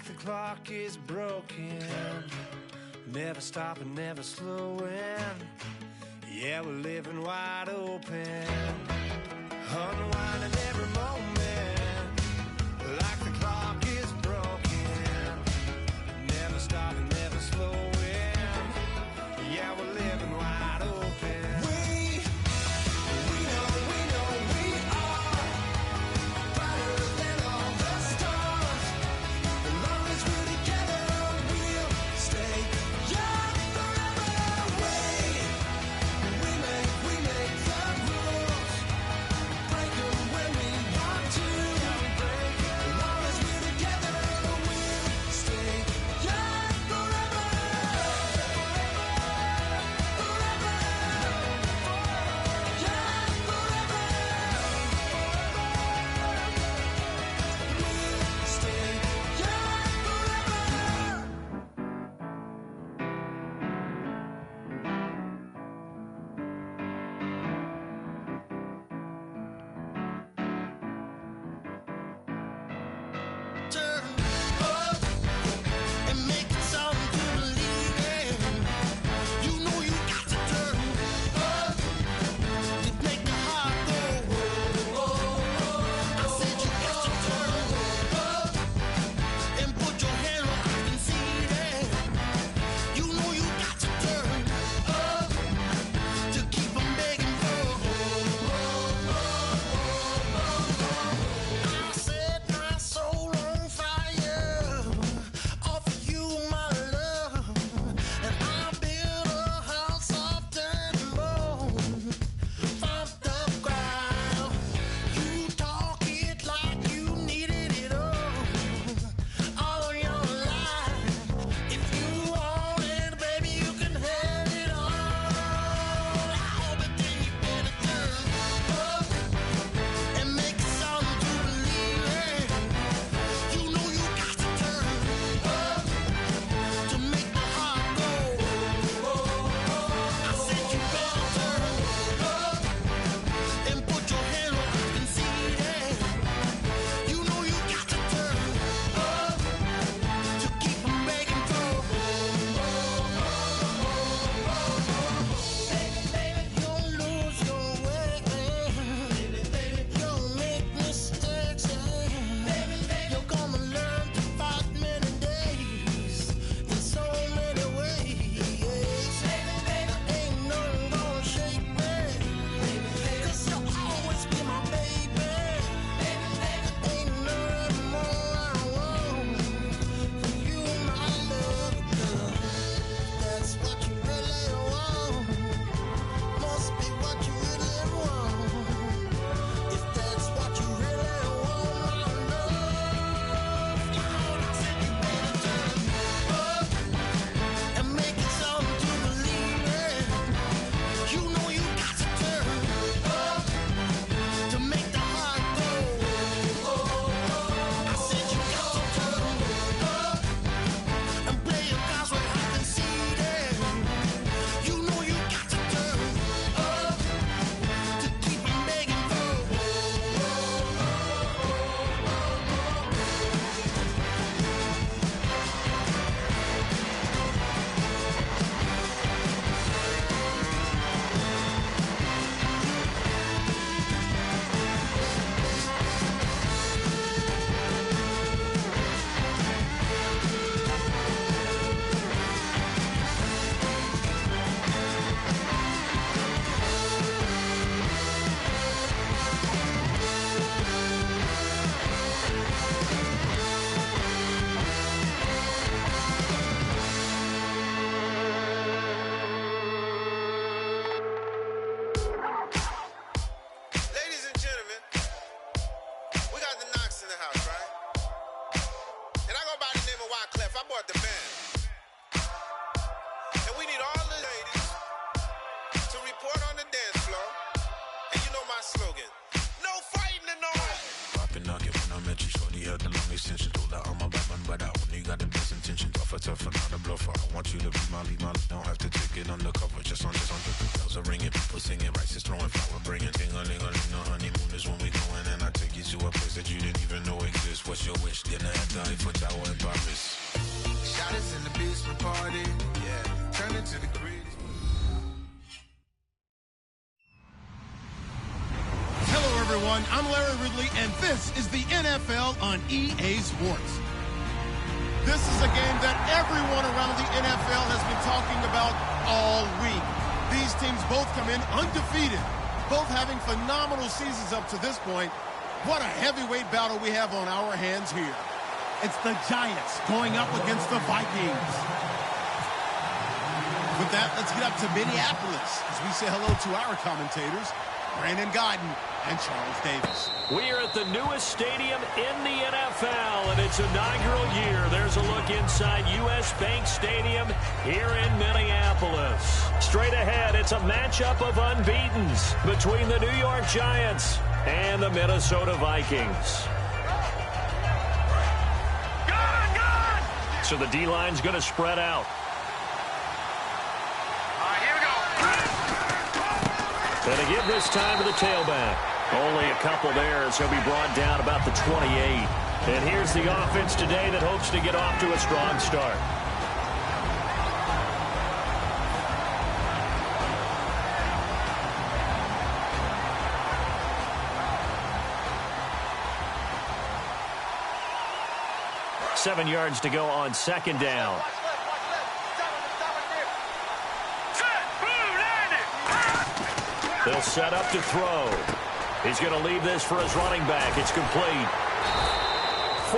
like the clock is broken, never stopping, never slowing. Yeah, we're living wide open, unwinding every moment, like the clock is broken, never stopping, never slowing. Yeah, we're living wide open. We know we are brighter than all the stars. As long as we're together, we'll stay young forever. We make the rules, break them when we want to. As long as we're together, we'll stay young forever. Forever, young forever. We'll stay young forever. Turn up and make it something to believe in. You know you got to turn up to make the heart go. I said you got to turn up and put your hand where I can see it. You know you got to turn up to keep 'em begging for. I set my soul on fire, offer you my love, and I build a house of dirt and bone from the ground. You talk it like you needed it all your life. If you want it, baby, you can have it all. But then you better turn up and make it something to believe in. You know you got to turn up to make the heart go. I said you better turn up and put your hand where I can see it. You know you got to turn up to keep 'em begging for. Baby, you'll lose your way. You'll make mistakes. You're gonna learn to fight many days in so many ways. Ain't nothing gonna shake me, 'cause you'll always be my baby. Ain't nothing more I want from you, my love, girl. That's what you really want. Must be what you really want. If that's what you really want, my love. I said you better turn up and make it something to believe in. You know you got to turn up to make the heart go. I said you got to turn up and play your cards where I can see them. You know you got to turn up to keep 'em begging for. Ladies and gentlemen, we got the Knox in the house, right? And I go by the name of Wyclef. I bought the band. And we need all the ladies to report on the dance floor. And you know my slogan, no fighting in no way. Popping knock it when I met you, shorty had the long extension. Told her I'm a Batman, but I only got the best intentions. Tougher, not a bluffer. I want you to be my lead, don't have to take it undercover. Just on the bells are ringing, people singing rices, throwing flour, bringing ting-a-ling-a-ling. The honeymoon is when we going, and I take you to a place that you didn't even know exists. What's your wish? Dinner at the Eiffel Tower in Paris. Shot us in the basement party. Yeah. Turn into the greatest. Hello, everyone. I'm Larry Ridley, and this is the NFL on EA Sports. This is a game that everyone around the NFL has been talking about all week. These teams both come in undefeated, both having phenomenal seasons up to this point. What a heavyweight battle we have on our hands here. It's the Giants going up against the Vikings. With that, let's get up to Minneapolis as we say hello to our commentators, Brandon Godden and Charles Davis. We are at the newest stadium in the NFL, and its inaugural year. There's a look inside U.S. Bank Stadium here in Minneapolis. Straight ahead, it's a matchup of unbeatens between the New York Giants and the Minnesota Vikings. So the D-line's going to spread out. Here we go. And they give this time to the tailback. Only a couple there, so he'll be brought down about the 28. And here's the offense today that hopes to get off to a strong start. Seven yards to go on second down. They'll set up to throw. He's going to leave this for his running back. It's complete.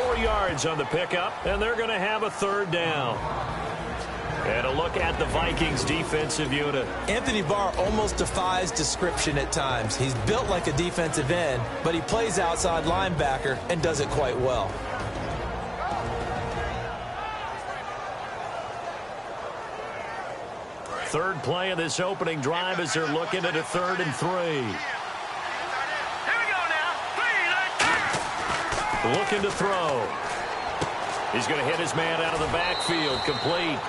4 yards on the pickup, and they're going to have a third down. And a look at the Vikings defensive unit. Anthony Barr almost defies description at times. He's built like a defensive end, but he plays outside linebacker and does it quite well. Third play of this opening drive as they're looking at a 3rd and 3. Here we go now. Looking to throw. He's going to hit his man out of the backfield. Complete.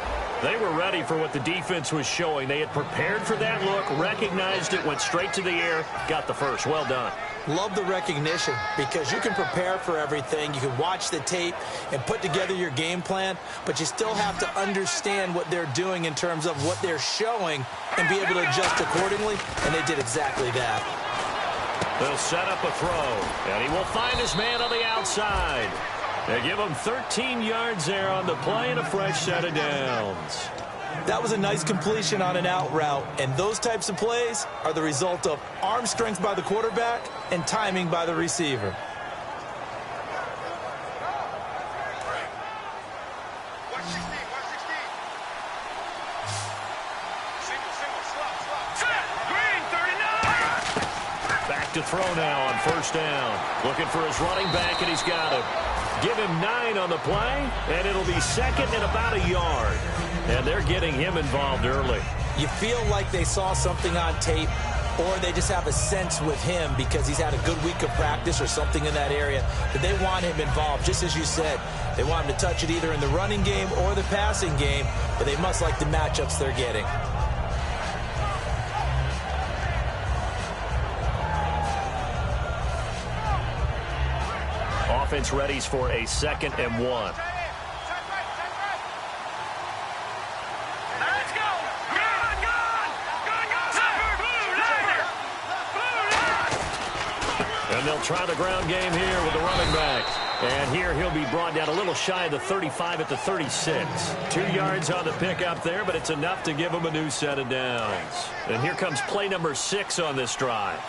They were ready for what the defense was showing. They had prepared for that look, recognized it, went straight to the air, got the first. Well done. Love the recognition because you can prepare for everything. You can watch the tape and put together your game plan, but you still have to understand what they're doing in terms of what they're showing and be able to adjust accordingly, and they did exactly that. They'll set up a throw, and he will find his man on the outside. They give him 13 yards there on the play and a fresh set of downs. That was a nice completion on an out route, and those types of plays are the result of arm strength by the quarterback and timing by the receiver. Back to throw now on first down. Looking for his running back, and he's got him. Give him 9 on the play, and it'll be second and about a yard. And they're getting him involved early. You feel like they saw something on tape, or they just have a sense with him because he's had a good week of practice or something in that area that they want him involved. Just as you said, they want him to touch it either in the running game or the passing game, but they must like the matchups they're getting. Offense readies for a 2nd and 1. And they'll try the ground game here with the running back. And here he'll be brought down a little shy of the 35 at the 36. 2 yards on the pickup there, but it's enough to give him a new set of downs. And here comes play number 6 on this drive.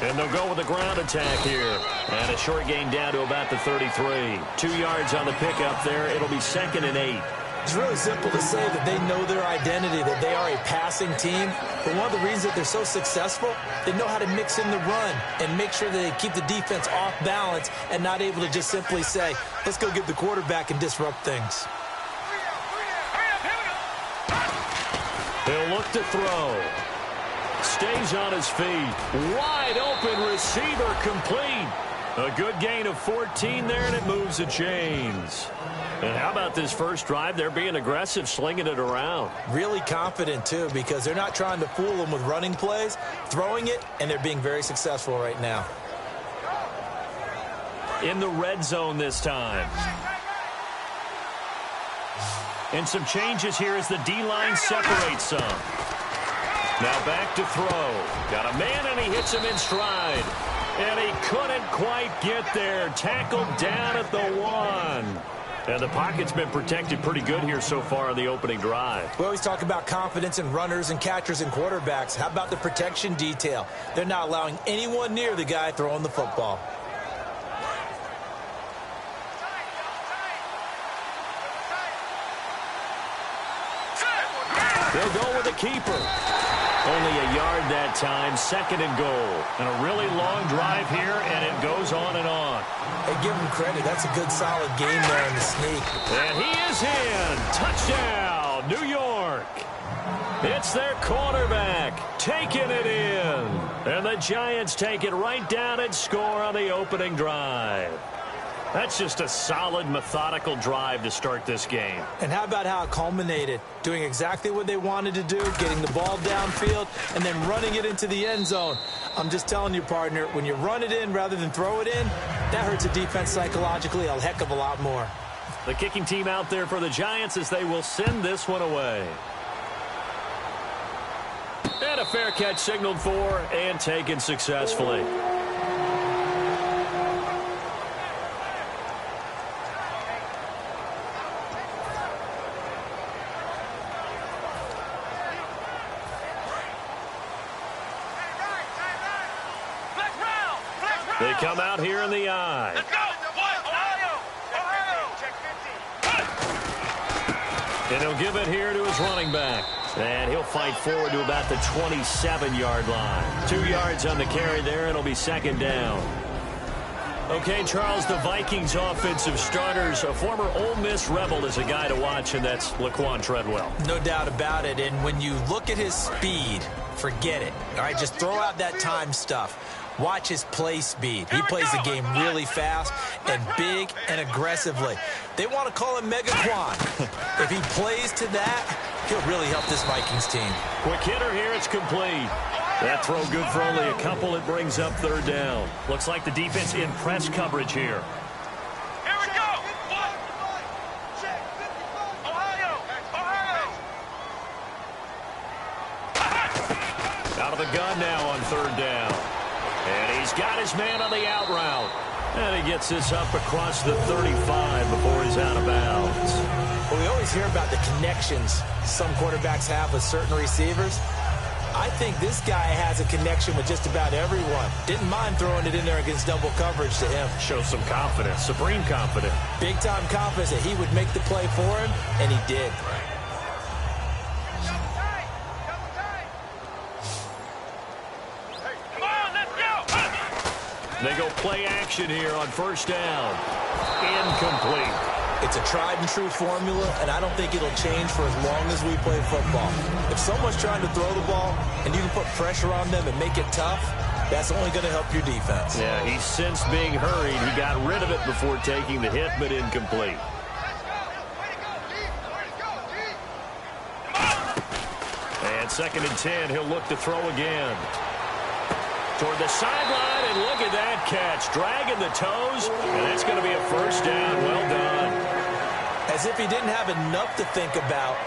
And they'll go with the ground attack here. And a short gain down to about the 33. 2 yards on the pickup there. It'll be 2nd and 8. It's really simple to say that they know their identity, that they are a passing team. But one of the reasons that they're so successful, they know how to mix in the run and make sure that they keep the defense off balance and not able to just simply say, let's go get the quarterback and disrupt things. He'll look to throw. Stays on his feet. Wide open receiver complete. A good gain of 14 there, and it moves the chains. And how about this first drive? They're being aggressive, slinging it around. Really confident, too, because they're not trying to fool them with running plays, throwing it, and they're being very successful right now. In the red zone this time. And some changes here as the D-line separates some. Now back to throw. Got a man, and he hits him in stride. And he couldn't quite get there. Tackled down at the 1. And the pocket's been protected pretty good here so far on the opening drive. We always talk about confidence in runners and catchers and quarterbacks. How about the protection detail? They're not allowing anyone near the guy throwing the football. They'll go with a keeper. Only a yard that time, 2nd and goal. And a really long drive here, and it goes on and on. Hey, give him credit. That's a good, solid game there in the sneak. And he is in. Touchdown, New York. It's their quarterback taking it in. And the Giants take it right down and score on the opening drive. That's just a solid, methodical drive to start this game. And how about how it culminated? Doing exactly what they wanted to do, getting the ball downfield, and then running it into the end zone. I'm just telling you, partner, when you run it in rather than throw it in, that hurts a defense psychologically a heck of a lot more. The kicking team out there for the Giants as they will send this one away. And a fair catch signaled for and taken successfully. They come out here in the eye. Let's go! Ohio! And he'll give it here to his running back. And he'll fight forward to about the 27-yard line. 2 yards on the carry there, and it'll be 2nd down. Okay, Charles, the Vikings offensive starters, a former Ole Miss Rebel is a guy to watch, and that's Laquan Treadwell. No doubt about it. And when you look at his speed, forget it. All right, just throw out that time stuff. Watch his play speed. He plays the game really fast and big and aggressively. They want to call him Megaquan. If he plays to that, he'll really help this Vikings team. Quick hitter here, it's complete. That throw good for only a couple. It brings up 3rd down. Looks like the defense in press coverage here. Here we go! Ohio! Out of the gun now on 3rd down. And he's got his man on the out route. And he gets this up across the 35 before he's out of bounds. Well, we always hear about the connections some quarterbacks have with certain receivers. I think this guy has a connection with just about everyone. Didn't mind throwing it in there against double coverage to him. Shows some confidence, supreme confidence. Big-time confidence that he would make the play for him, and he did. They go play action here on 1st down. Incomplete. It's a tried-and-true formula, and I don't think it'll change for as long as we play football. If someone's trying to throw the ball and you can put pressure on them and make it tough, that's only going to help your defense. Yeah, he's since being hurried. He got rid of it before taking the hit, but incomplete. And 2nd and 10, he'll look to throw again. Toward the sideline, and look at that catch. Dragging the toes, and that's going to be a 1st down. Well done. As if he didn't have enough to think about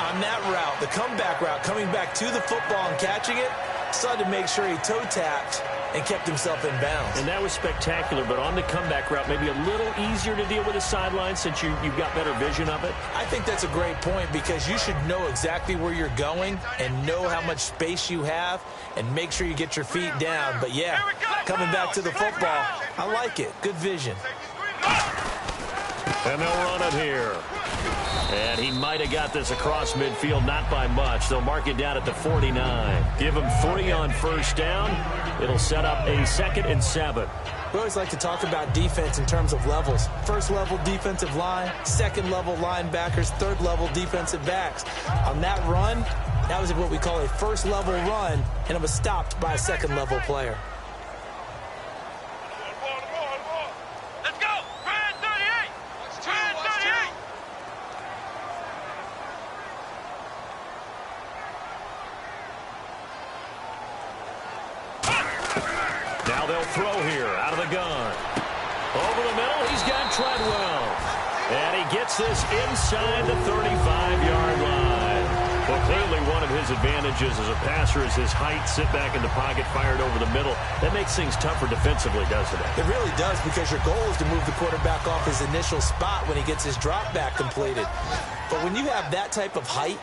on that route, the comeback route, coming back to the football and catching it, decided to make sure he toe-tapped and kept himself in bounds. And that was spectacular, but on the comeback route, maybe a little easier to deal with the sideline since you've got better vision of it. I think that's a great point because you should know exactly where you're going and know how much space you have and make sure you get your feet down. But, yeah, coming back to the football, I like it. Good vision. And they'll run it here. And he might have got this across midfield, not by much. They'll mark it down at the 49. Give him 3 on 1st down. It'll set up a 2nd and 7. We always like to talk about defense in terms of levels. 1st level defensive line, 2nd level linebackers, 3rd level defensive backs. On that run, that was what we call a 1st level run, and it was stopped by a 2nd level player. Let's go! Brand 38! Brand 38! Treadwell. And he gets this inside the 35-yard line. Well, clearly one of his advantages as a passer is his height, sit back in the pocket, fired over the middle. That makes things tougher defensively, doesn't it? It really does, because your goal is to move the quarterback off his initial spot when he gets his drop back completed. But when you have that type of height,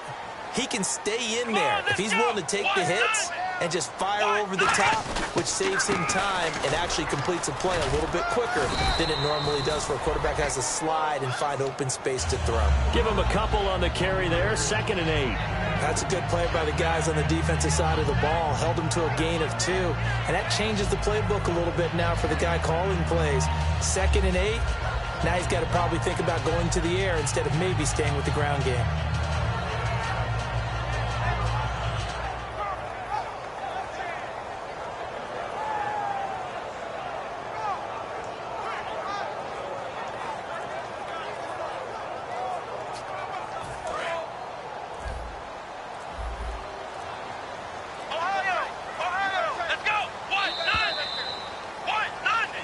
he can stay in there if he's willing to take the hits and just fire over the top, which saves him time and actually completes a play a little bit quicker than it normally does for a quarterback who has to slide and find open space to throw. Give him a couple on the carry there, 2nd and 8. That's a good play by the guys on the defensive side of the ball. Held him to a gain of 2, and that changes the playbook a little bit now for the guy calling plays. 2nd and 8, now he's got to probably think about going to the air instead of maybe staying with the ground game.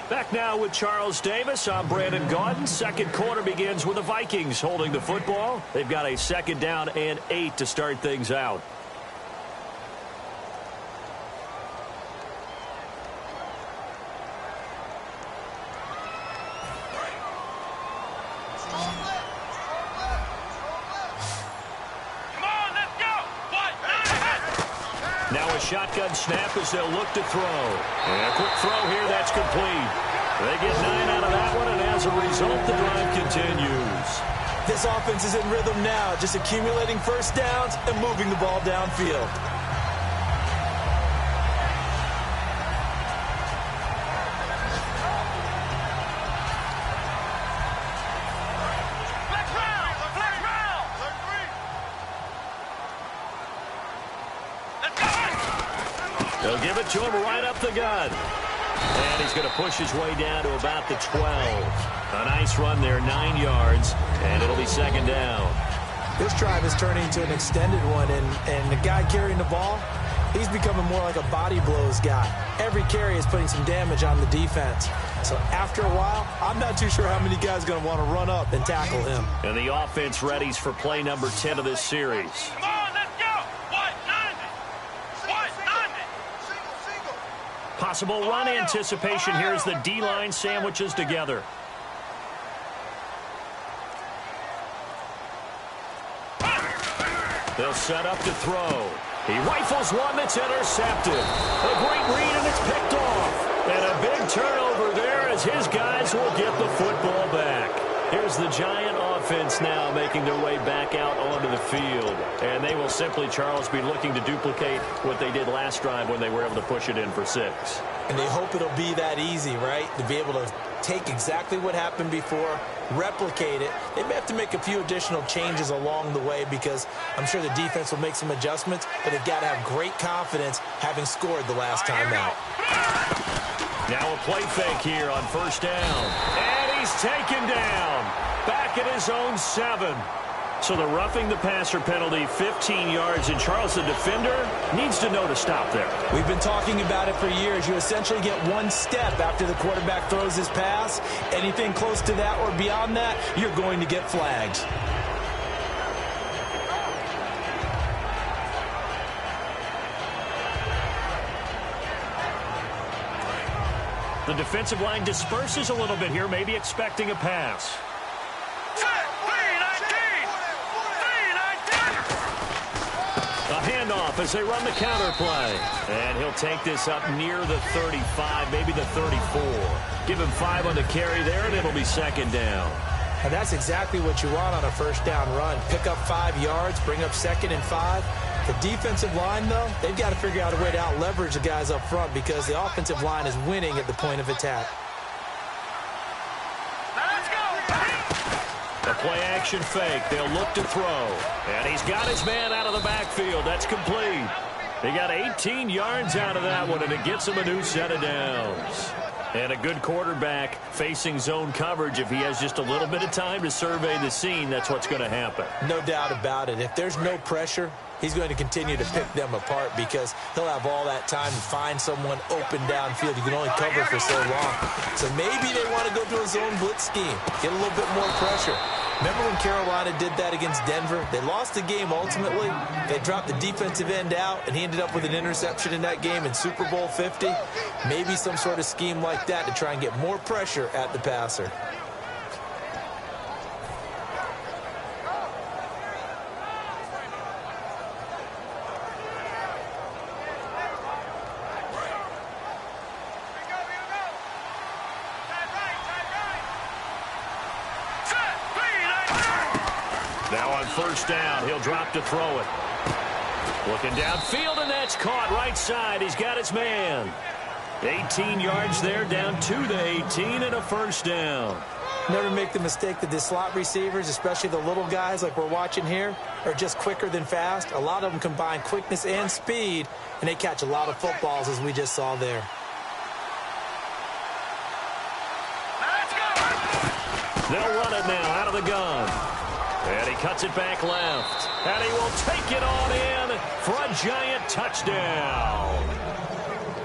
Back now with Charles Davis. I'm Brandon Gaudin. Second quarter begins with the Vikings holding the football. They've got a 2nd down and 8 to start things out. Now a shotgun snap as they'll look to throw. And a quick throw here, that's complete. They get 9 out of that one, and as a result, the drive continues. This offense is in rhythm now, just accumulating first downs and moving the ball downfield. They'll give it to him right up the gut. And he's going to push his way down to about the 12. A nice run there, 9 yards, and it'll be 2nd down. This drive is turning into an extended one, and the guy carrying the ball, he's becoming more like a body blows guy. Every carry is putting some damage on the defense. So after a while, I'm not too sure how many guys are going to want to run up and tackle him. And the offense readies for play number 10 of this series. Possible run anticipation here as the D-line sandwiches together. They'll set up to throw. He rifles one that's intercepted. A great read, and it's picked off. And a big turnover there as his guys will get the football back. Here's the Giant offense now making their way back out onto the field. And they will simply, Charles, be looking to duplicate what they did last drive when they were able to push it in for 6. And they hope it'll be that easy, right? To be able to take exactly what happened before, replicate it. They may have to make a few additional changes along the way because I'm sure the defense will make some adjustments, but they've got to have great confidence having scored the last time out. Now a play fake here on 1st down. And he's taken down. Back at his own 7. So the roughing the passer penalty, 15 yards, and Charles, the defender, needs to know to stop there. We've been talking about it for years. You essentially get one step after the quarterback throws his pass. Anything close to that or beyond that, you're going to get flags. The defensive line disperses a little bit here, maybe expecting a pass. A handoff as they run the counter play. And he'll take this up near the 35, maybe the 34. Give him 5 on the carry there, and it'll be 2nd down. And that's exactly what you want on a 1st down run. Pick up 5 yards, bring up 2nd and 5. The defensive line, though, they've got to figure out a way to out-leverage the guys up front because the offensive line is winning at the point of attack. A play-action fake. They'll look to throw. And he's got his man out of the backfield. That's complete. He got 18 yards out of that one, and it gets him a new set of downs. And a good quarterback facing zone coverage. If he has just a little bit of time to survey the scene, that's what's going to happen. No doubt about it. If there's no pressure, he's going to continue to pick them apart because he'll have all that time to find someone open downfield. You can only cover for so long. So maybe they want to go to a zone blitz scheme, get a little bit more pressure. Remember when Carolina did that against Denver? They lost the game ultimately. They dropped the defensive end out, and he ended up with an interception in that game in Super Bowl 50. Maybe some sort of scheme like that to try and get more pressure at the passer. Now on first down, he'll drop to throw it. Looking downfield, and that's caught right side. He's got his man. 18 yards there, down to the 18, and a first down. Never make the mistake that the slot receivers, especially the little guys like we're watching here, are just quicker than fast. A lot of them combine quickness and speed, and they catch a lot of footballs, as we just saw there. They'll run it now out of the gun. And he cuts it back left. And he will take it on in for a Giant touchdown.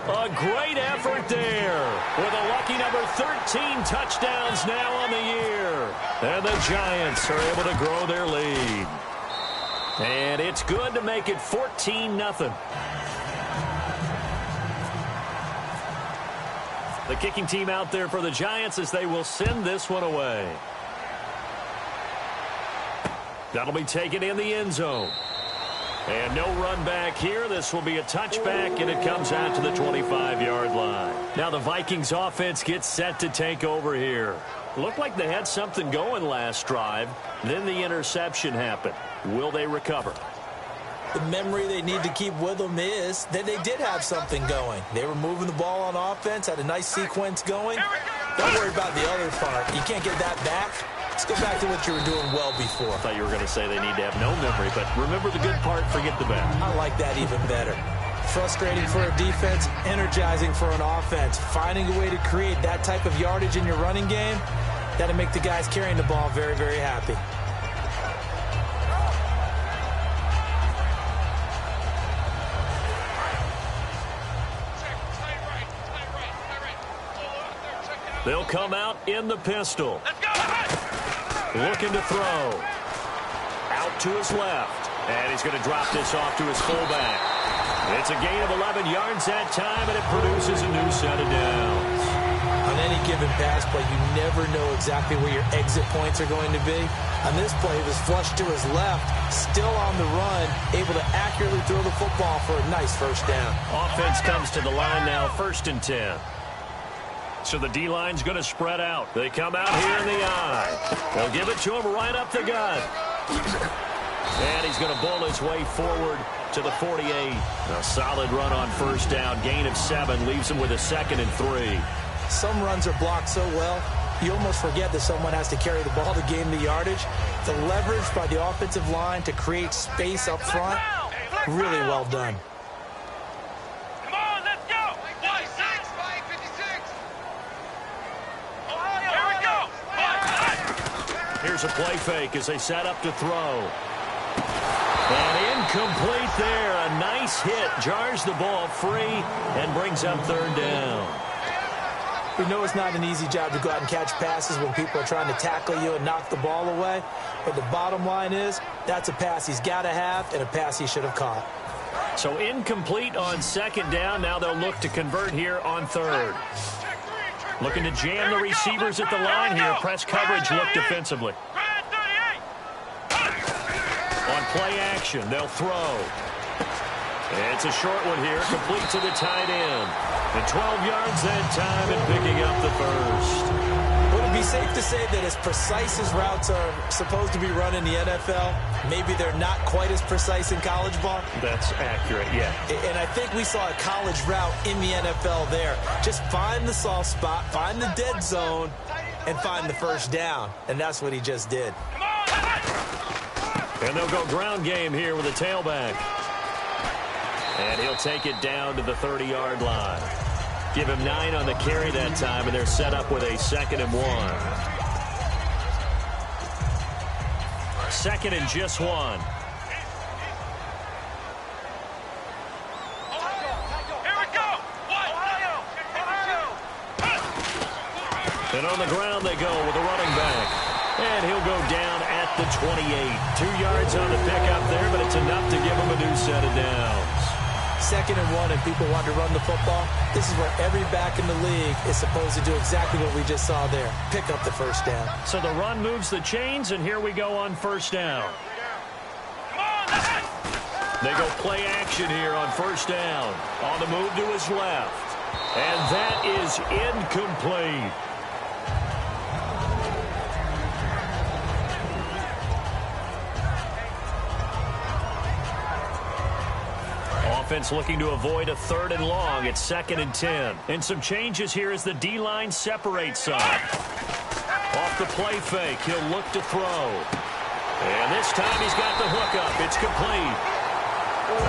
A great effort there with a lucky number 13 touchdowns now on the year. And the Giants are able to grow their lead. And it's good to make it 14-0. The kicking team out there for the Giants as they will send this one away. That'll be taken in the end zone. And no run back here. This will be a touchback, and it comes out to the 25-yard line. Now the Vikings offense gets set to take over here. Looked like they had something going last drive. Then the interception happened. Will they recover? The memory they need to keep with them is that they did have something going. They were moving the ball on offense, had a nice sequence going. Don't worry about the other part. You can't get that back. Let's go back to what you were doing well before. I thought you were going to say they need to have no memory, but remember the good part, forget the bad. I like that even better. Frustrating for a defense, energizing for an offense. Finding a way to create that type of yardage in your running game, that'll make the guys carrying the ball very, very happy. They'll come out in the pistol. Looking to throw. Out to his left. And he's going to drop this off to his fullback. It's a gain of 11 yards that time, and it produces a new set of downs. On any given pass play, you never know exactly where your exit points are going to be. On this play, he was flushed to his left, still on the run, able to accurately throw the football for a nice first down. Offense comes to the line now, 1st and 10. So the D-line's going to spread out. They come out here in the eye. They'll give it to him right up the gut. And he's going to bull his way forward to the 48. A solid run on first down. Gain of 7 leaves him with a 2nd and 3. Some runs are blocked so well, you almost forget that someone has to carry the ball to gain the yardage. The leverage by the offensive line to create space up front, really well done. Here's a play fake as they set up to throw. And incomplete there. A nice hit. Jars the ball free and brings up 3rd down. We know it's not an easy job to go out and catch passes when people are trying to tackle you and knock the ball away. But the bottom line is that's a pass he's got to have and a pass he should have caught. So incomplete on 2nd down. Now they'll look to convert here on 3rd. Looking to jam the receivers at the line here. Press coverage look defensively. On play action, they'll throw. It's a short one here, complete to the tight end. And 12 yards that time and picking up the first. Would it be safe to say that as precise as routes are supposed to be run in the NFL, maybe they're not quite as precise in college ball? That's accurate, yeah. And I think we saw a college route in the NFL there. Just find the soft spot, find the dead zone, and find the first down. And that's what he just did. And they'll go ground game here with a tailback. And he'll take it down to the 30-yard line. Give him 9 on the carry that time, and they're set up with a 2nd and 1. 2nd and just 1. And on the ground they go with a running back. And he'll go down at the 28. 2 yards on the pickup there, but it's enough to give him a new set of downs. 2nd and 1 and people want to run the football. This is where every back in the league is supposed to do exactly what we just saw there. Pick up the first down. So the run moves the chains, and here we go on first down. They go play action here on first down. On the move to his left. And that is incomplete. Offense looking to avoid a 3rd and long. It's 2nd and 10. And some changes here as the D-line separates some. Off the play fake, he'll look to throw. And this time he's got the hookup. It's complete.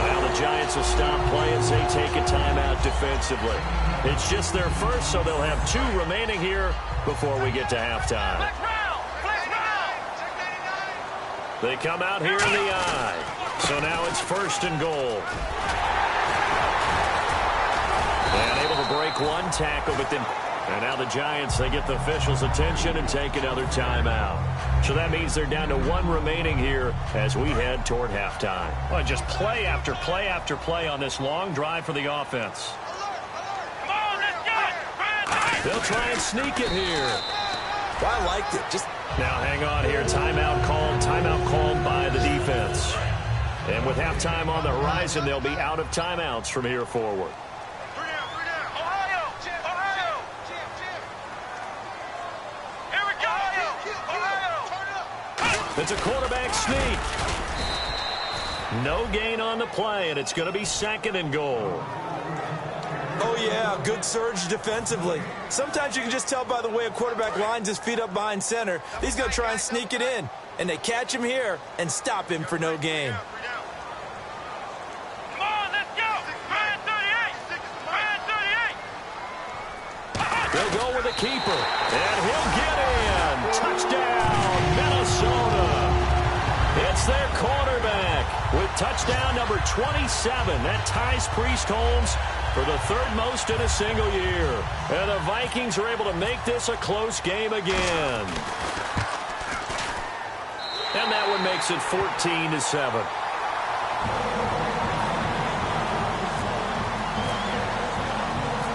Now the Giants will stop play as they take a timeout defensively. It's just their first, so they'll have 2 remaining here before we get to halftime. They come out here in the eye. So now it's 1st and goal. And able to break one tackle, but then... And now the Giants, they get the officials' attention and take another timeout. So that means they're down to 1 remaining here as we head toward halftime. Well, just play after play after play on this long drive for the offense. Come on, let's go! They'll try and sneak it here. Well, I liked it. Just now hang on here. Timeout called by the defense. And with halftime on the horizon, they'll be out of timeouts from here forward. It's a quarterback sneak. No gain on the play, and it's going to be 2nd and goal. Oh, yeah, good surge defensively. Sometimes you can just tell by the way a quarterback lines his feet up behind center. He's going to try and sneak it in, and they catch him here and stop him for no gain. Come on, let's go! Man 38! Man 38! They'll go with a keeper, and he'll get in. Touchdown, Minnesota. It's their quarterback with touchdown number 27. That ties Priest Holmes for the 3rd most in a single year. And the Vikings are able to make this a close game again. And that one makes it 14-7.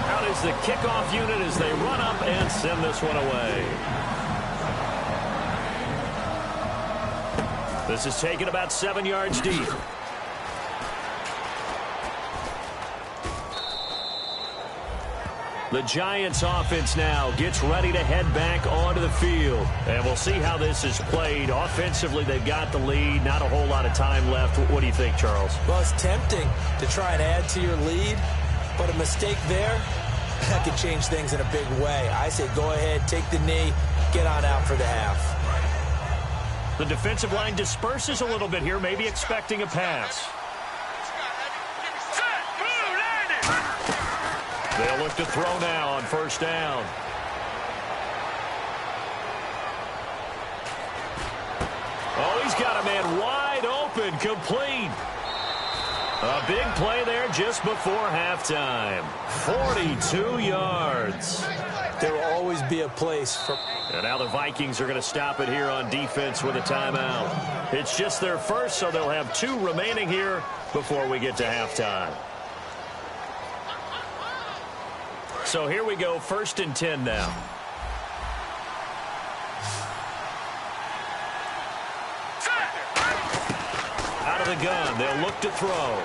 Out is the kickoff unit as they run up and send this one away. This is taken about 7 yards deep. The Giants offense now gets ready to head back onto the field. And we'll see how this is played. Offensively, they've got the lead. Not a whole lot of time left. What do you think, Charles? Well, it's tempting to try and add to your lead, but a mistake there, that could change things in a big way. I say go ahead, take the knee, get on out for the half. The defensive line disperses a little bit here, maybe expecting a pass. They'll look to throw now on first down. Oh, he's got a man wide open, complete. A big play there just before halftime. 42 yards. There will always be a place for... And now the Vikings are going to stop it here on defense with a timeout. It's just their first, so they'll have 2 remaining here before we get to halftime. So here we go, 1st and 10 now. Out of the gun, they'll look to throw.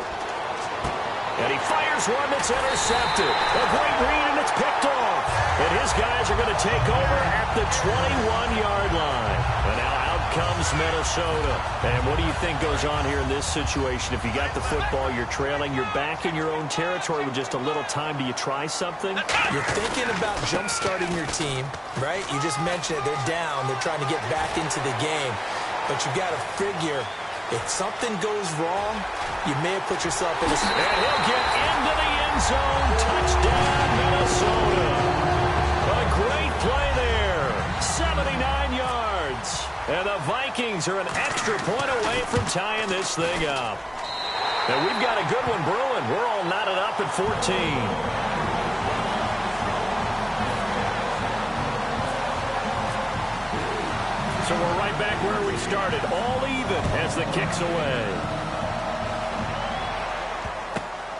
And he fires one that's intercepted. A great read, and it's picked off. And his guys are going to take over at the 21-yard line. And now out comes Minnesota. And what do you think goes on here in this situation? If you got the football, you're trailing, you're back in your own territory with just a little time. Do you try something? You're thinking about jump-starting your team, right? You just mentioned it. They're down. They're trying to get back into the game. But you got to figure, if something goes wrong, you may have put yourself in a... And he'll get into the end zone. Touchdown, Minnesota. A great play there. 79 yards. And the Vikings are an extra point away from tying this thing up. And we've got a good one brewing. We're all knotted up at 14. So we're right back where we started, all even as the kick's away.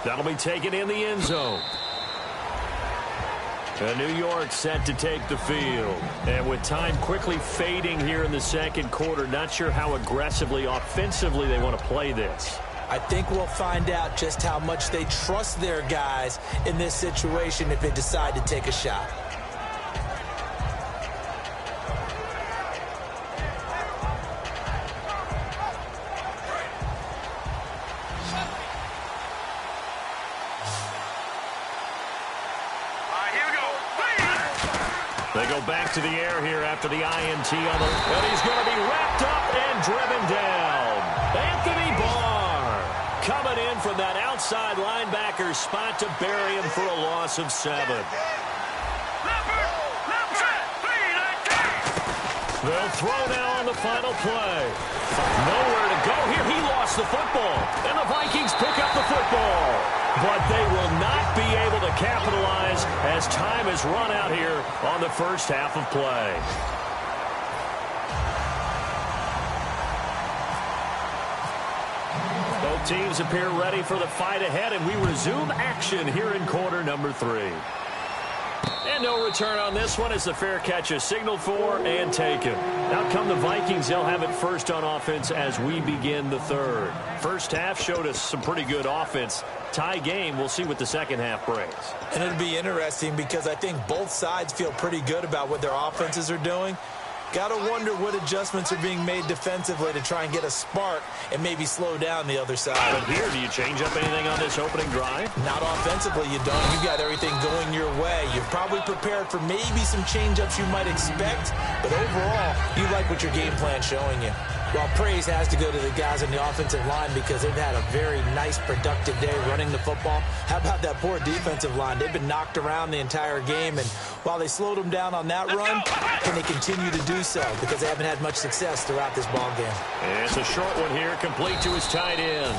That'll be taken in the end zone. And New York set to take the field. And with time quickly fading here in the second quarter, not sure how aggressively, offensively they want to play this. I think we'll find out just how much they trust their guys in this situation if they decide to take a shot. They go back to the air here after the INT on the... And he's going to be wrapped up and driven down. Anthony Barr coming in from that outside linebacker spot to bury him for a loss of 7. They'll throw now on the final play. Nowhere to go here. He lost the football. And the Vikings pick up the football. But they will not be able to capitalize as time has run out here on the first half of play. Both teams appear ready for the fight ahead, and we resume action here in quarter number 3. And no return on this one as the fair catch is signaled for and taken. Out come the Vikings. They'll have it first on offense as we begin the third. First half showed us some pretty good offense. Tie game. We'll see what the second half brings. And it'll be interesting because I think both sides feel pretty good about what their offenses are doing. Got to wonder what adjustments are being made defensively to try and get a spark and maybe slow down the other side. But here, do you change up anything on this opening drive? Not offensively, you don't. You've got everything going your way. You're probably prepared for maybe some change-ups you might expect, but overall, you like what your game plan's showing you. Well, praise has to go to the guys on the offensive line because they've had a very nice, productive day running the football. How about that poor defensive line? They've been knocked around the entire game, and while they slowed them down on that run, can they continue to do so because they haven't had much success throughout this ball game. And it's a short one here, complete to his tight end.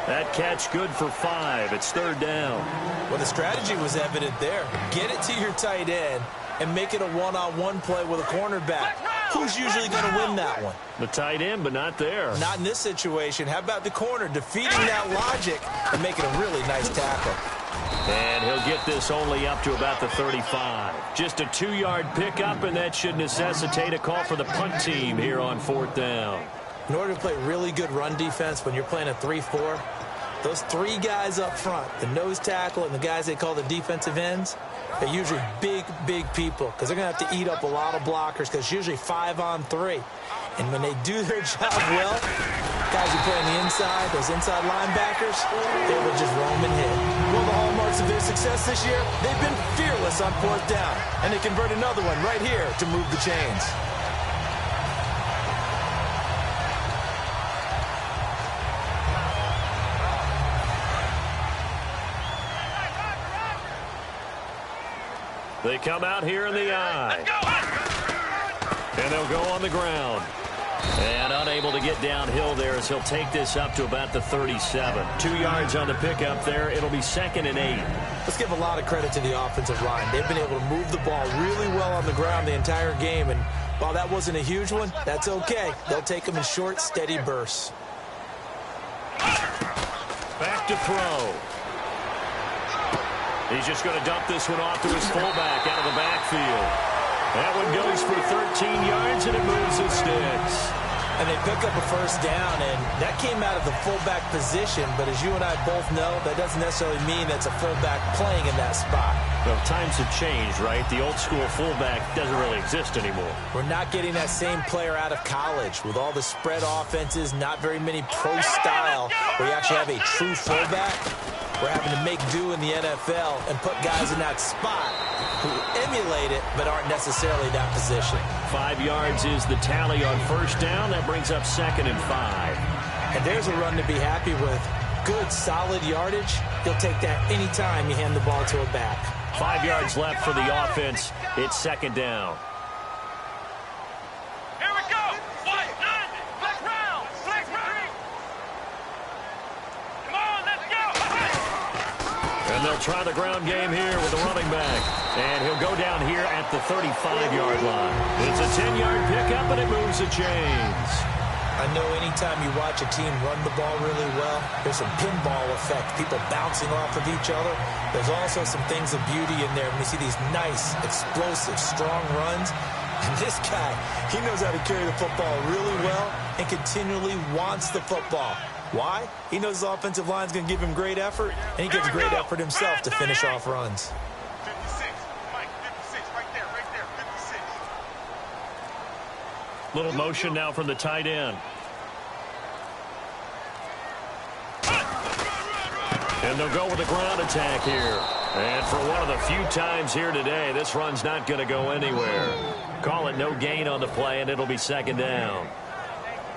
That catch good for 5. It's third down. Well, the strategy was evident there. Get it to your tight end and make it a one-on-one play with a cornerback. Who's usually going to win that one? The tight end, but not there. Not in this situation. How about the corner defeating that logic and making a really nice tackle? And he'll get this only up to about the 35. Just a 2-yard pickup, and that should necessitate a call for the punt team here on fourth down. In order to play really good run defense when you're playing a 3-4, those 3 guys up front, the nose tackle and the guys they call the defensive ends, they're usually big, big people because they're going to have to eat up a lot of blockers because it's usually 5-on-3. And when they do their job well, guys who play on the inside, those inside linebackers, they will just roam and hit. Well, the hallmarks of their success this year, they've been fearless on fourth down. And they convert another one right here to move the chains. They come out here in the eye. And they'll go on the ground. And unable to get downhill there as he'll take this up to about the 37. 2 yards on the pickup there. It'll be 2nd and 8. Let's give a lot of credit to the offensive line. They've been able to move the ball really well on the ground the entire game. And while that wasn't a huge one, that's okay. They'll take them in short, steady bursts. Back to throw. He's just going to dump this one off to his fullback out of the backfield. That one goes for 13 yards, and it moves the sticks. And they pick up a first down, and that came out of the fullback position. But as you and I both know, that doesn't necessarily mean that's a fullback playing in that spot. Well, times have changed, right? The old school fullback doesn't really exist anymore. We're not getting that same player out of college with all the spread offenses, not very many pro style where you actually have a true fullback. We're having to make do in the NFL and put guys in that spot who emulate it but aren't necessarily that position. 5 yards is the tally on first down. That brings up 2nd and 5. And there's a run to be happy with. Good, solid yardage. He'll take that anytime you hand the ball to a back. 5 yards left for the offense. It's 2nd down. Here we go. Flex round. Flex round. Come on, let's go. And they'll try the ground game here with the running back. And he'll go down here at the 35-yard line. It's a 10-yard pickup, and it moves the chains. I know anytime you watch a team run the ball really well, there's some pinball effect, people bouncing off of each other. There's also some things of beauty in there when you see these nice, explosive, strong runs. And this guy, he knows how to carry the football really well and continually wants the football. Why? He knows his offensive line is going to give him great effort, and he gives great effort himself to finish off runs. 56. Mike, 56. Right there, 56. Little motion now from the tight end. And they'll go with a ground attack here. And for one of the few times here today, this run's not going to go anywhere. Call it no gain on the play, and it'll be second down.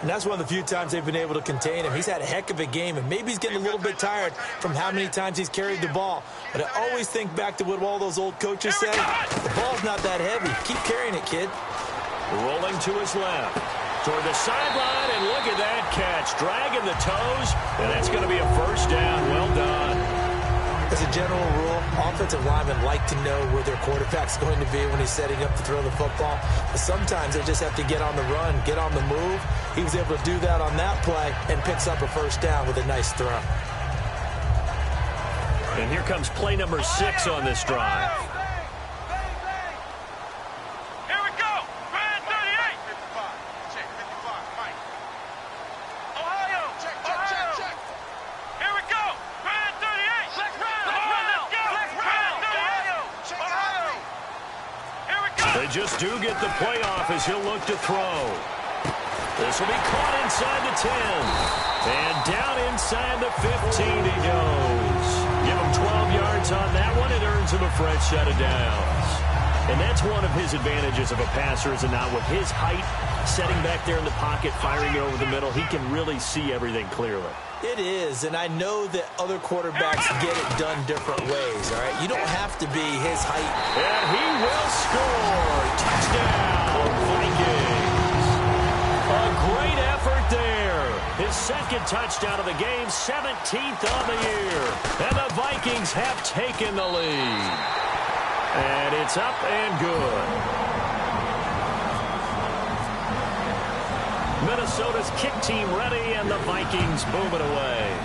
And that's one of the few times they've been able to contain him. He's had a heck of a game, and maybe he's getting a little bit tired from how many times he's carried the ball. But I always think back to what all those old coaches say. The ball's not that heavy. Keep carrying it, kid. Rolling to his left. Toward the sideline, and look at that catch. Dragging the toes, and that's going to be a first down. Well done. As a general rule, offensive linemen like to know where their quarterback's going to be when he's setting up to throw the football. But sometimes they just have to get on the run, get on the move. He was able to do that on that play and picks up a first down with a nice throw. And here comes play number 6 on this drive. Here we go. Brand 38. 55. Check, 55. Mike. Ohio. Check. Here we go. Brand 38. Let's round. Let's go. Brand 38. Ohio. Here we go. They just do get the playoff as he'll look to throw. This will be caught inside the 10. And down inside the 15 he goes. Give him 12 yards on that one. It earns him a fresh set of downs. And that's one of his advantages of a passer, is it not? With his height, setting back there in the pocket, firing over the middle, he can really see everything clearly. It is, and I know that other quarterbacks get it done different ways, all right? You don't have to be his height. And he will score. Touchdown, Vikings. A great effort there. His second touchdown of the game, 17th on the year. And the Vikings have taken the lead. And it's up and good. Minnesota's kick team ready, and the Vikings boom it away.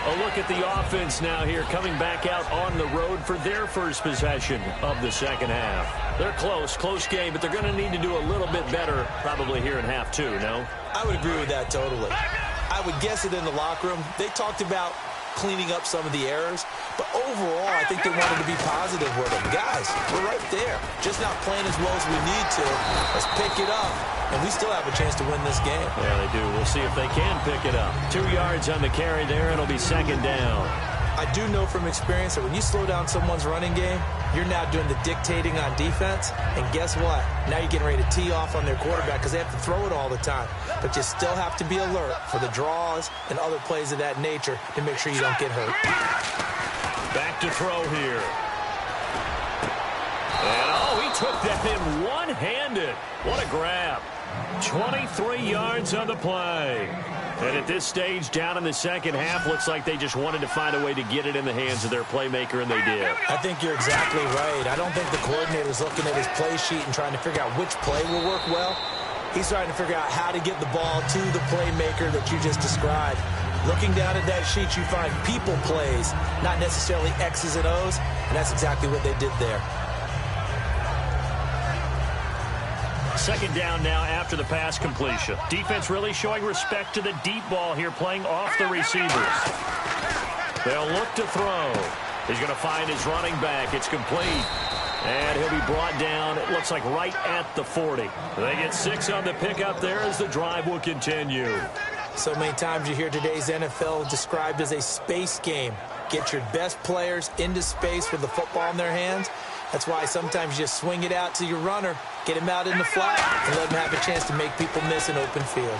A look at the offense now here, coming back out on the road for their first possession of the second half. They're close game, but they're going to need to do a little bit better probably here in half 2, no? I would agree with that totally. I would guess it in the locker room. They talked about cleaning up some of the errors, but overall, I think they wanted to be positive with them. Guys, we're right there. Just not playing as well as we need to. Let's pick it up, and we still have a chance to win this game. Yeah, they do. We'll see if they can pick it up. 2 yards on the carry there. It'll be second down. I do know from experience that when you slow down someone's running game, you're now doing the dictating on defense, and guess what? Now you're getting ready to tee off on their quarterback because they have to throw it all the time. But you still have to be alert for the draws and other plays of that nature to make sure you don't get hurt. Back to throw here. And, he took that in one-handed. What a grab. 23 yards on the play. And at this stage, down in the second half, looks like they just wanted to find a way to get it in the hands of their playmaker, and they did. I think you're exactly right. I don't think the coordinator's looking at his play sheet and trying to figure out which play will work well. He's trying to figure out how to get the ball to the playmaker that you just described. Looking down at that sheet, you find people plays, not necessarily X's and O's, and that's exactly what they did there. Second down now after the pass completion. Defense really showing respect to the deep ball here, playing off the receivers. They'll look to throw. He's going to find his running back. It's complete. And he'll be brought down, it looks like, right at the 40. They get 6 on the pickup there as the drive will continue. So many times you hear today's NFL described as a space game. Get your best players into space with the football in their hands. That's why sometimes you just swing it out to your runner, get him out in the flat, and let him have a chance to make people miss an open field.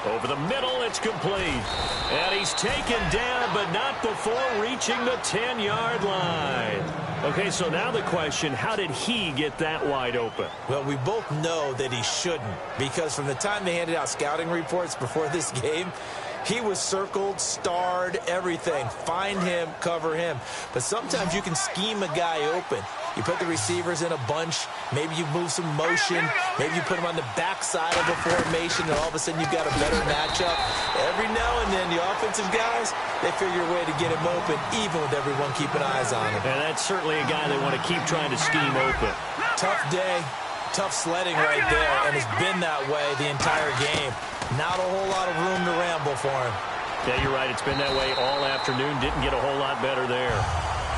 Over the middle, it's complete. And he's taken down, but not before reaching the 10-yard line. Okay, so now the question, how did he get that wide open? Well, we both know that he shouldn't, because from the time they handed out scouting reports before this game, he was circled, starred, everything. Find him, cover him. But sometimes you can scheme a guy open. You put the receivers in a bunch. Maybe you move some motion. Maybe you put them on the backside of a formation, and all of a sudden you've got a better matchup. Every now and then, the offensive guys, they figure a way to get him open, even with everyone keeping eyes on him. And that's certainly a guy they want to keep trying to scheme open. Tough day, tough sledding right there, and it's been that way the entire game. Not a whole lot of room to ramble for him. Yeah, you're right. It's been that way all afternoon. Didn't get a whole lot better there.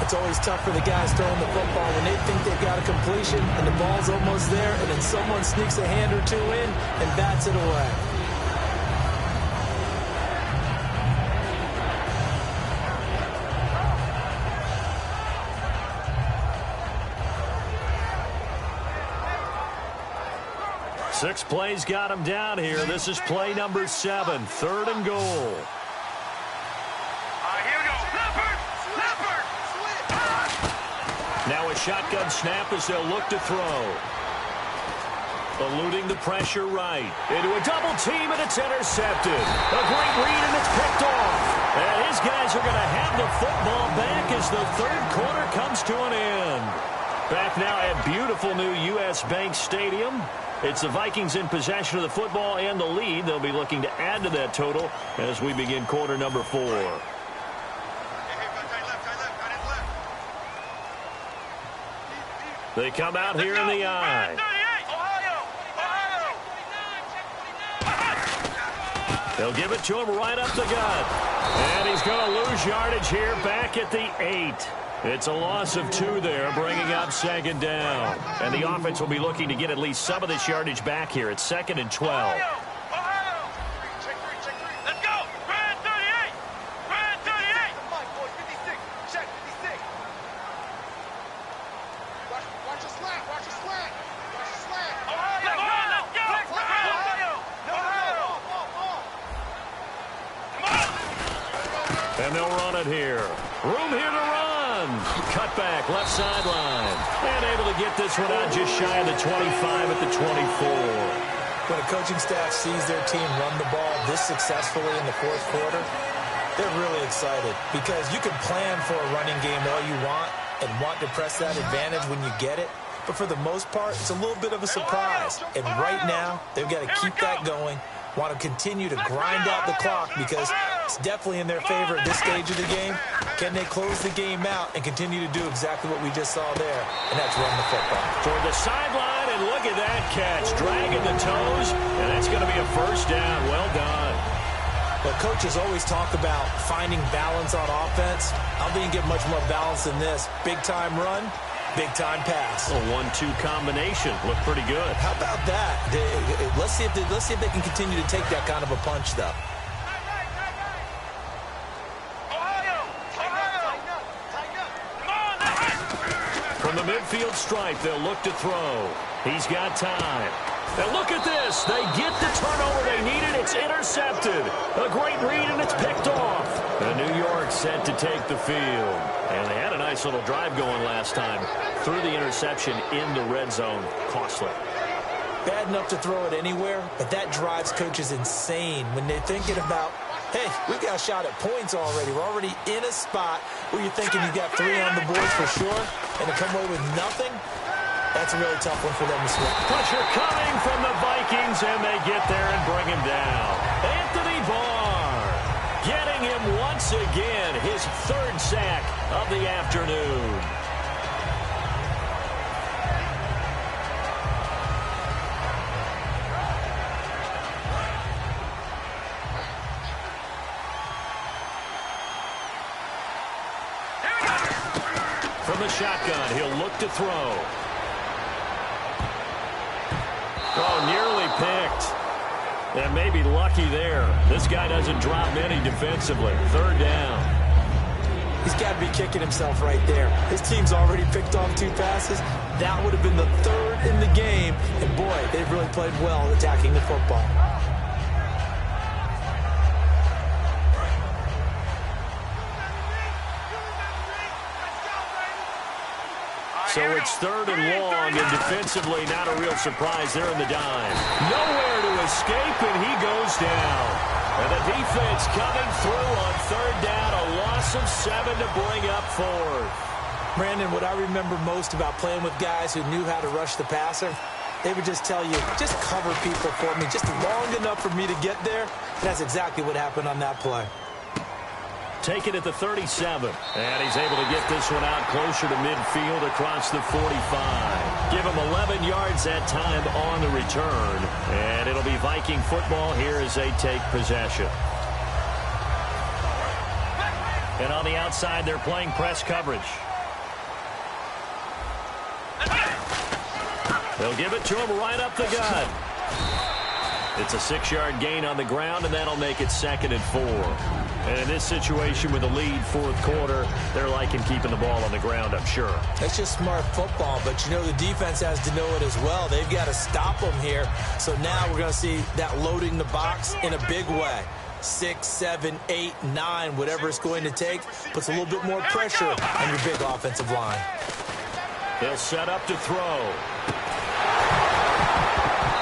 It's always tough for the guys throwing the football when they think they've got a completion and the ball's almost there, and then someone sneaks a hand or two in and bats it away. Six plays got him down here. This is play number 7, 3rd and goal. Here we go. Leopard! Now a shotgun snap as they'll look to throw. Eluding the pressure right. Into a double team, and it's intercepted. A great read, and it's picked off. And his guys are going to have the football back as the 3rd quarter comes to an end. Back now at beautiful new U.S. Bank Stadium. It's the Vikings in possession of the football and the lead. They'll be looking to add to that total as we begin quarter number 4. They come out here in the I. They'll give it to him right up the gut. And he's going to lose yardage here back at the 8. It's a loss of 2 there, bringing up 2nd down. And the offense will be looking to get at least some of this yardage back here. It's 2nd and 12. Let's go! Brad 38! Brad 38! Come on, boy, 56. Check, 56. Watch your slant, watch your slant. Watch your slant. Ohio, let's go! Ohio! Ohio! Come on! And they'll run it here. Room here to run. Cut back, left sideline. And able to get this one out just shy of the 25 at the 24. When a coaching staff sees their team run the ball this successfully in the 4th quarter, they're really excited because you can plan for a running game all you want and want to press that advantage when you get it. But for the most part, it's a little bit of a surprise. And right now, they've got to keep that going, want to continue to grind out the clock because it's definitely in their favor at this stage of the game. Can they close the game out and continue to do exactly what we just saw there, and that's run the football? Toward the sideline, and look at that catch. Dragging the toes, and that's going to be a 1st down. Well done. But coaches always talk about finding balance on offense. I don't think you get much more balance than this. Big-time run, big-time pass. A 1-2 combination. Looked pretty good. How about that? Let's see if they can continue to take that kind of a punch, though. From the midfield stripe, they'll look to throw. He's got time. And look at this. They get the turnover they needed. It's intercepted. A great read, and it's picked off. And New York set to take the field. And they had a nice little drive going last time. Threw the interception in the red zone. Costly. Bad enough to throw it anywhere, but that drives coaches insane when they're thinking about, hey, we've got a shot at points already. We're already in a spot where you're thinking you've got 3 on the board for sure, and to come away with nothing, that's a really tough one for them to swallow. Pressure coming from the Vikings, and they get there and bring him down. Anthony Barr getting him once again, his 3rd sack of the afternoon. From the shotgun, he'll look to throw. Oh, nearly picked. And maybe lucky there. This guy doesn't drop many defensively. 3rd down. He's got to be kicking himself right there. His team's already picked off 2 passes. That would have been the 3rd in the game. And, boy, they've really played well attacking the football. So it's 3rd and long, and defensively not a real surprise there in the dime. Nowhere to escape, and he goes down. And the defense coming through on 3rd down, a loss of 7 to bring up 4th. Brandon, what I remember most about playing with guys who knew how to rush the passer, they would just tell you, just cover people for me, just long enough for me to get there. That's exactly what happened on that play. Take it at the 37. And he's able to get this one out closer to midfield across the 45. Give him 11 yards that time on the return. And it'll be Viking football here as they take possession. And on the outside, they're playing press coverage. They'll give it to him right up the gut. It's a 6-yard gain on the ground, and that'll make it 2nd and 4. And in this situation with a lead 4th quarter, they're liking keeping the ball on the ground, I'm sure. That's just smart football, but you know the defense has to know it as well. They've got to stop them here. So now we're going to see that loading the box in a big way. 6, 7, 8, 9, whatever it's going to take, puts a little bit more pressure on your big offensive line. They'll set up to throw.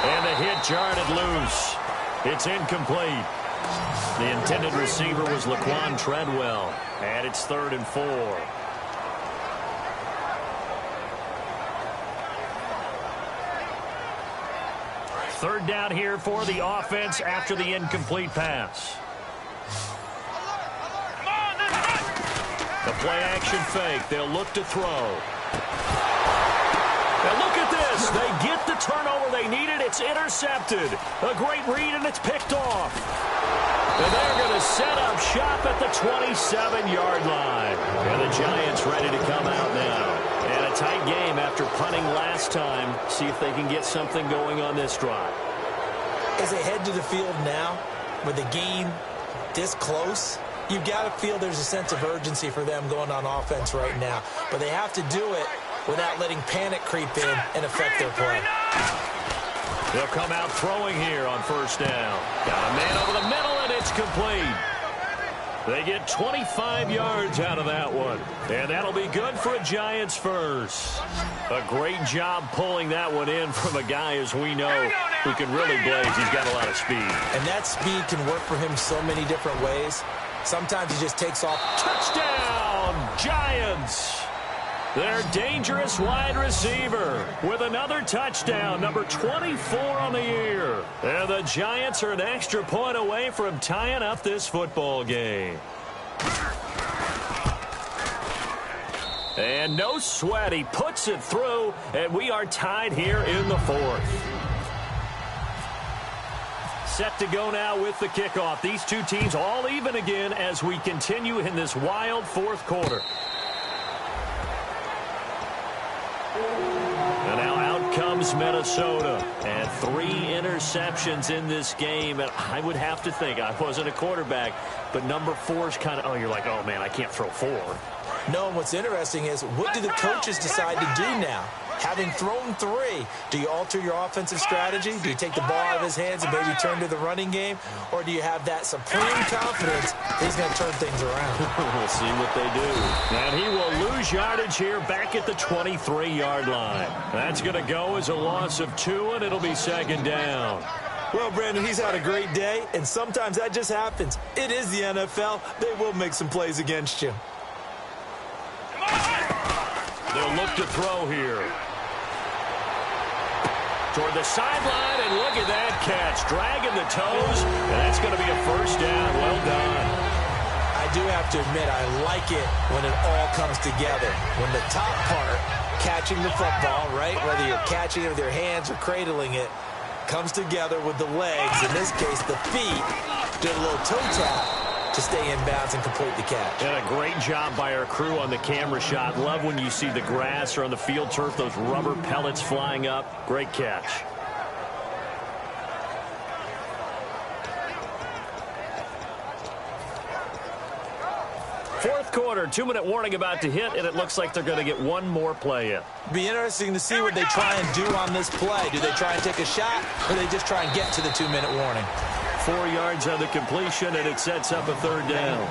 And the hit jarred it loose. It's incomplete. The intended receiver was Laquan Treadwell. And it's 3rd and 4. Third down here for the offense after the incomplete pass. The play action fake. They'll look to throw. Now look at this. They get the turnover they needed. It's intercepted. A great read, and it's picked off. And they're going to set up shop at the 27-yard line. And the Giants ready to come out now. And a tight game after punting last time. See if they can get something going on this drive. As they head to the field now, with the game this close, you've got to feel there's a sense of urgency for them going on offense right now. But they have to do it without letting panic creep in and affect their play. They'll come out throwing here on 1st down. Got a man over the middle, and it's complete. They get 25 yards out of that one. And that'll be good for a Giants first. A great job pulling that one in from a guy, as we know, who can really blaze. He's got a lot of speed. And that speed can work for him so many different ways. Sometimes he just takes off. Touchdown, Giants! Their dangerous wide receiver with another touchdown, number 24 on the year. And the Giants are an extra point away from tying up this football game. And no sweat. He puts it through, and we are tied here in the 4th. Set to go now with the kickoff. These two teams all even again as we continue in this wild 4th quarter. And now out comes Minnesota. And 3 interceptions in this game. And I would have to think, I wasn't a quarterback, but number 4's kind of, you're like, oh, man, I can't throw 4. No, and what's interesting is, what do the coaches decide to do now? Having thrown 3, do you alter your offensive strategy? Do you take the ball out of his hands and maybe turn to the running game? Or do you have that supreme confidence that he's going to turn things around? We'll see what they do. And he will lose yardage here back at the 23-yard line. That's going to go as a loss of 2, and it'll be 2nd down. Well, Brandon, he's had a great day, and sometimes that just happens. It is the NFL. They will make some plays against you. They'll look to throw here. Toward the sideline, and look at that catch. Dragging the toes, and that's going to be a 1st down. Well done. I do have to admit, I like it when it all comes together. When the top part, catching the football, right, whether you're catching it with your hands or cradling it, comes together with the legs. In this case, the feet, did a little toe tap to stay in bounds and complete the catch. And a great job by our crew on the camera shot. Love when you see the grass or on the field turf, those rubber pellets flying up. Great catch. Fourth quarter, 2-minute warning about to hit, and it looks like they're going to get one more play in. Be interesting to see what they try and do on this play. Do they try and take a shot, or do they just try and get to the 2-minute warning? 4 yards on the completion, and it sets up a 3rd down.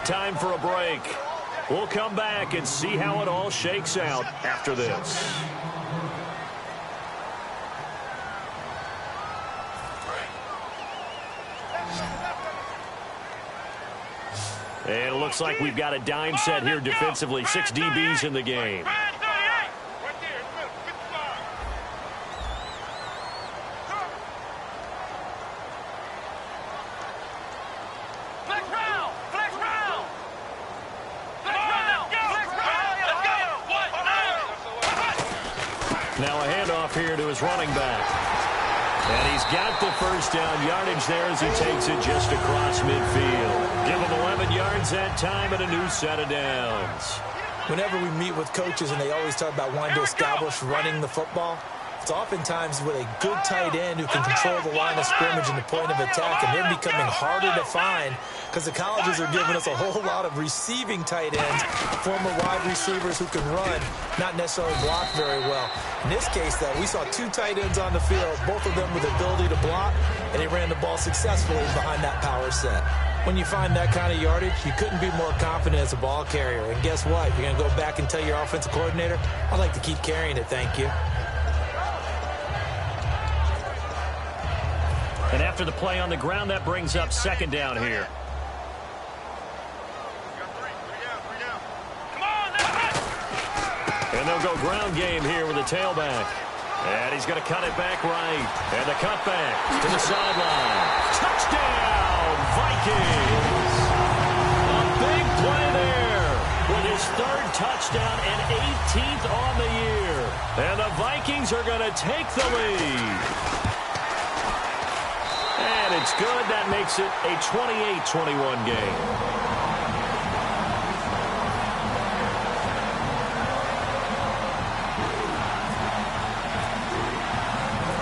Time for a break. We'll come back and see how it all shakes out after this. And it looks like we've got a dime set here defensively. 6 DBs in the game. Now a handoff here to his running back. And he's got the first down yardage there as he takes it just across midfield. Give him 11 yards that time and a new set of downs. Whenever we meet with coaches and they always talk about wanting to establish running the football, it's oftentimes with a good tight end who can control the line of scrimmage and the point of attack, and they're becoming harder to find because the colleges are giving us a whole lot of receiving tight ends, former wide receivers who can run, not necessarily block very well. In this case, though, we saw 2 tight ends on the field, both of them with the ability to block, and they ran the ball successfully behind that power set. When you find that kind of yardage, you couldn't be more confident as a ball carrier. And guess what? You're going to go back and tell your offensive coordinator, I'd like to keep carrying it, thank you. And after the play on the ground, that brings up second down here. And they'll go ground game here with a tailback. And he's going to cut it back right. And the cutback to the sideline. Touchdown, Vikings! A big play there with his 3rd touchdown and 18th on the year. And the Vikings are going to take the lead. And it's good. That makes it a 28-21 game.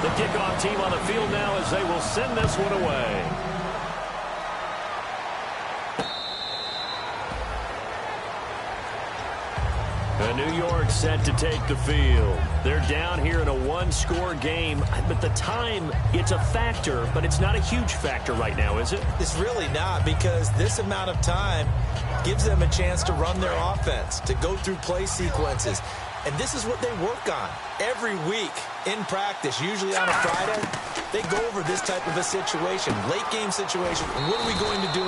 The kickoff team on the field now as they will send this one away. New York set to take the field. They're down here in a 1-score game, but the time, it's a factor, but it's not a huge factor right now, is it? It's really not, because this amount of time gives them a chance to run their offense, to go through play sequences. And this is what they work on every week in practice, usually on a Friday. They go over this type of a situation, late game situation. What are we going to do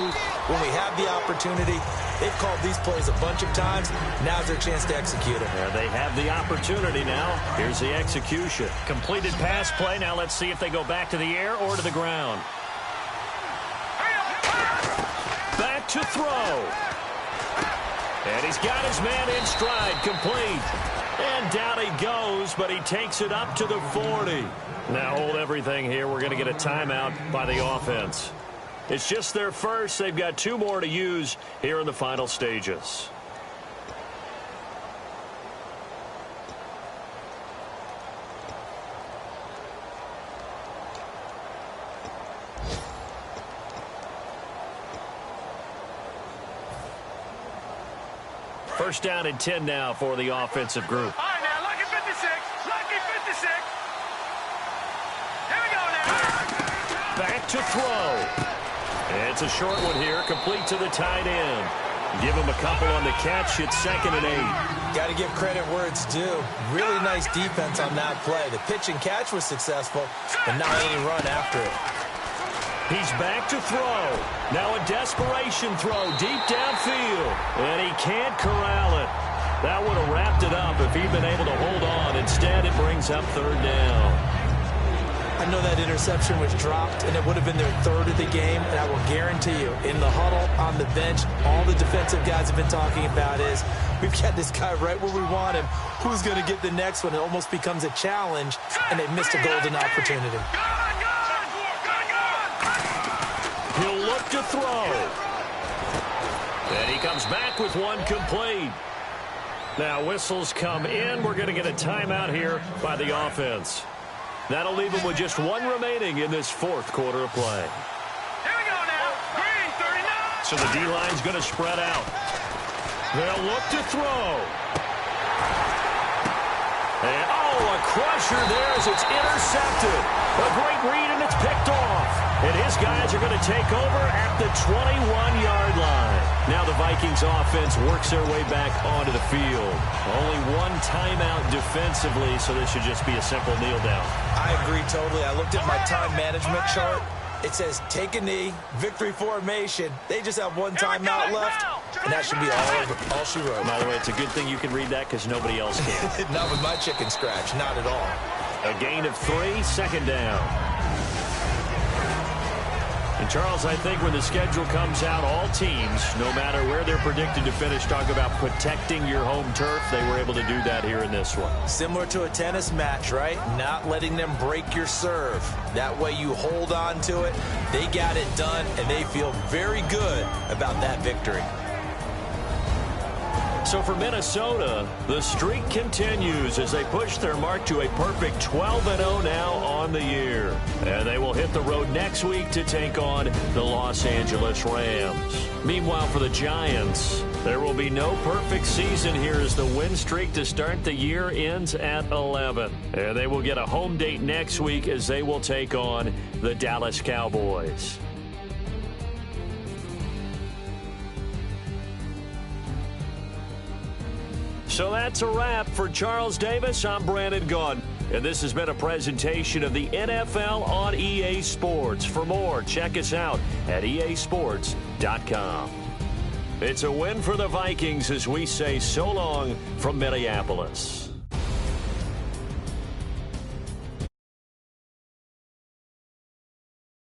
when we have the opportunity? They've called these plays a bunch of times. Now's their chance to execute it. Yeah, they have the opportunity now. Here's the execution. Completed pass play. Now let's see if they go back to the air or to the ground. Back to throw. And he's got his man in stride, complete. And down he goes, but he takes it up to the 40. Now hold everything here. We're going to get a timeout by the offense. It's just their first. They've got 2 more to use here in the final stages. First down and 10 now for the offensive group. All right, now, lucky 56. Lucky 56. Here we go now. Back to throw. It's a short one here, complete to the tight end. Give him a couple on the catch. It's 2nd and 8. Got to give credit where it's due. Really nice defense on that play. The pitch and catch was successful, but not any run after it. He's back to throw. Now a desperation throw deep downfield. And he can't corral it. That would have wrapped it up if he'd been able to hold on. Instead, it brings up 3rd down. I know that interception was dropped, and it would have been their 3rd of the game, and I will guarantee you, in the huddle, on the bench, all the defensive guys have been talking about is, we've got this guy right where we want him. Who's going to get the next one? It almost becomes a challenge, and they've missed a golden opportunity. He'll look to throw. And he comes back with one complete. Now whistles come in. We're going to get a timeout here by the offense. That'll leave him with just 1 remaining in this 4th quarter of play. Here we go now. Green 39. So the D-line's going to spread out. They'll look to throw. And, a crusher there as it's intercepted. A great read, and it's picked off. And his guys are going to take over at the 21-yard line. Now the Vikings offense works their way back onto the field. Only one timeout defensively, so this should just be a simple kneel down. I agree totally. I looked at my time management chart. It says take a knee, victory formation. They just have one timeout left, and that should be all she wrote. By the way, it's a good thing you can read that because nobody else can. Not with my chicken scratch, not at all. A gain of 3, second down. And, Charles, I think when the schedule comes out, all teams, no matter where they're predicted to finish, talk about protecting your home turf. They were able to do that here in this one. Similar to a tennis match, right? Not letting them break your serve. That way you hold on to it. They got it done, and they feel very good about that victory. So for Minnesota, the streak continues as they push their mark to a perfect 12-0 now on the year. And they will hit the road next week to take on the Los Angeles Rams. Meanwhile, for the Giants, there will be no perfect season here as the win streak to start the year ends at 11. And they will get a home date next week as they will take on the Dallas Cowboys. So that's a wrap for Charles Davis. I'm Brandon Gaudin. And this has been a presentation of the NFL on EA Sports. For more, check us out at easports.com. It's a win for the Vikings as we say so long from Minneapolis.